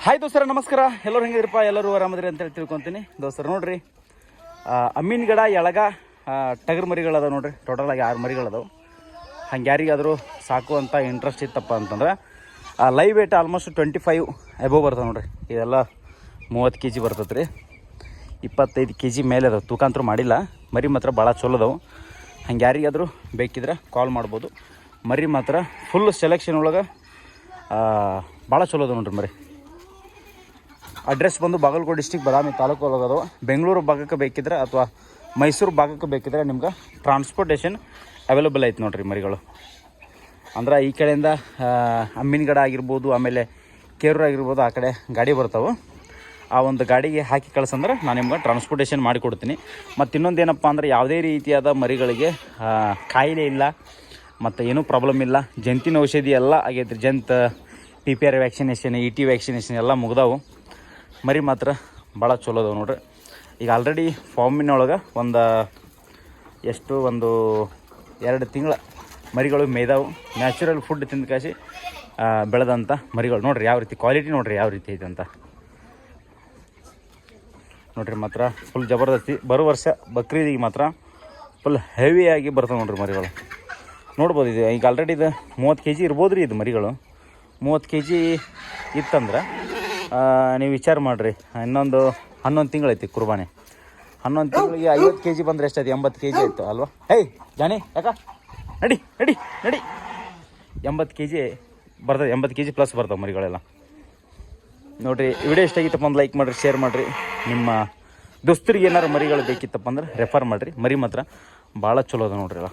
Hi ದೋಸ್ತರ ನಮಸ್ಕಾರ. ಎಲ್ಲರೂ ಹೆಂಗಿದ್ರಪ್ಪ? ಎಲ್ಲರೂ ಆರಾಮದ್ರಿ ಅಂತೇಳಿ ತಿಳ್ಕೊತೀನಿ ದೋಸ್ತರ. ನೋಡ್ರಿ ಅಮ್ಮಿನಗಡ ಎಳಗ ಟಗರ್ ಮರಿಗಳದ ನೋಡ್ರಿ. ಟೋಟಲಾಗಿ 6 ಮರಿಗಳದಾವೆ. ಹಂಗೆ ಯಾರಿಗಾದರೂ ಸಾಕುವಂಥ ಇಂಟ್ರೆಸ್ಟ್ ಇತ್ತಪ್ಪ ಅಂತಂದ್ರೆ ಲೈವ್ ವೇಟ್ ಆಲ್ಮೋಸ್ಟ್ 25 ಎಬೋವ್ ಬರ್ತದೆ ನೋಡ್ರಿ. ಇದೆಲ್ಲ 30 kg ಬರ್ತದೆ ರೀ. 25 kg ಮೇಲೆ ಅದಾವೆ. ತೂಕಾಂತರೂ ಮಾಡಿಲ್ಲ. ಮರಿ ಮಾತ್ರ ಭಾಳ ಚಲೋ ಅದಾವೆ. ಹಂಗೆ ಯಾರಿಗಾದರೂ ಬೇಕಿದ್ರೆ ಕಾಲ್ ಮಾಡ್ಬೋದು. ಮರಿ ಮಾತ್ರ ಫುಲ್ ಸೆಲೆಕ್ಷನ್ ಒಳಗೆ ಭಾಳ ಚಲೋ ಅದಾವೆ ನೋಡ್ರಿ ಮರಿ. ಅಡ್ರೆಸ್ ಬಂದು ಬಾಗಲಕೋಟೆ ಡಿಸ್ಟಿಕ್ ಬಾದಾಮಿ ತಾಲೂಕು ಒಳಗದವು. ಬೆಂಗಳೂರು ಭಾಗಕ್ಕೆ ಬೇಕಿದ್ರೆ ಅಥವಾ ಮೈಸೂರು ಭಾಗಕ್ಕೆ ಬೇಕಿದ್ರೆ ನಿಮ್ಗೆ ಟ್ರಾನ್ಸ್ಪೋರ್ಟೇಷನ್ ಅವೈಲೇಬಲ್ ಐತೆ ನೋಡ್ರಿ ಮರಿಗಳು. ಅಂದ್ರೆ ಈ ಕಡೆಯಿಂದ ಅಮ್ಮಿನಗಡ ಆಗಿರ್ಬೋದು, ಆಮೇಲೆ ಕೇರೂರು ಆಗಿರ್ಬೋದು, ಆ ಕಡೆ ಗಾಡಿ ಬರ್ತಾವೆ. ಆ ಒಂದು ಗಾಡಿಗೆ ಹಾಕಿ ಕಳ್ಸಂದ್ರೆ ನಾನು ನಿಮ್ಗೆ ಟ್ರಾನ್ಸ್ಪೋರ್ಟೇಷನ್ ಮಾಡಿಕೊಡ್ತೀನಿ. ಮತ್ತು ಇನ್ನೊಂದು ಏನಪ್ಪ ಅಂದರೆ ಯಾವುದೇ ರೀತಿಯಾದ ಮರಿಗಳಿಗೆ ಕಾಯಿಲೆ ಇಲ್ಲ ಮತ್ತು ಏನೂ ಪ್ರಾಬ್ಲಮ್ ಇಲ್ಲ. ಜಂತಿನ ಔಷಧಿ ಎಲ್ಲ ಆಗೈತೆ ರೀ. Janta PPR vaccination, ET vaccination ಎಲ್ಲ ಮುಗ್ದಾವು. ಮರಿ ಮಾತ್ರ ಭಾಳ ಚಲೋ ಅದಾವೆ ನೋಡ್ರಿ. ಈಗ ಆಲ್ರೆಡಿ ಫಾರ್ಮಿನೊಳಗೆ ಒಂದು 2 ತಿಂಗಳ ಮರಿಗಳು ಮೇಯ್ದಾವು. ನ್ಯಾಚುರಲ್ ಫುಡ್ ತಿಂದು ಕಾಸಿ ಬೆಳೆದಂಥ ಮರಿಗಳು ನೋಡ್ರಿ. ಯಾವ ರೀತಿ ಕ್ವಾಲಿಟಿ ನೋಡ್ರಿ ಯಾವ ರೀತಿ ಐತೆ ಅಂತ ನೋಡ್ರಿ. ಮಾತ್ರ ಫುಲ್ ಜಬರ್ದಸ್ತಿ. ಬರೋ ವರ್ಷ ಬಕ್ರೀದಿಗೆ ಮಾತ್ರ ಫುಲ್ ಹೆವಿಯಾಗಿ ಬರ್ತವೆ ನೋಡ್ರಿ ಮರಿಗಳು. ನೋಡ್ಬೋದು. ಇದು ಈಗ ಆಲ್ರೆಡಿ ಇದು 30 kg ಇರ್ಬೋದು ರೀ. ಇದು ಮರಿಗಳು 30 kg ಇತ್ತಂದ್ರೆ ನೀವು ವಿಚಾರ ಮಾಡಿರಿ. ಇನ್ನೊಂದು 11 ತಿಂಗಳೈತಿ ಕುರ್ಬಾನಿ. 11 ತಿಂಗಳಿಗೆ 50 kg ಬಂದರೆ ಎಷ್ಟಾಯ್ತು? 80 kg ಆಯಿತು ಅಲ್ವಾ? ಹೇಯ್ ಜಾನಿ ಯಾಕ ನಡಿ ನಡಿ ನಡಿ. 80 kg ಬರ್ತದೆ. 80 kg ಪ್ಲಸ್ ಬರ್ತಾವೆ ಮರಿಗಳೆಲ್ಲ ನೋಡಿರಿ. ವಿಡಿಯೋ ಇಷ್ಟ ಆಗಿತ್ತಪ್ಪ ಅಂದ್ರೆ ಲೈಕ್ ಮಾಡಿರಿ, ಶೇರ್ ಮಾಡಿರಿ. ನಿಮ್ಮ ದೋಸ್ತರಿಗೆ ಏನಾರು ಮರಿಗಳು ಬೇಕಿತ್ತಪ್ಪ ಅಂದ್ರೆ ರೆಫರ್ ಮಾಡಿರಿ. ಮರಿ ಮಾತ್ರ ಭಾಳ ಚಲೋ ಅದ ನೋಡ್ರಿ ಎಲ್ಲ.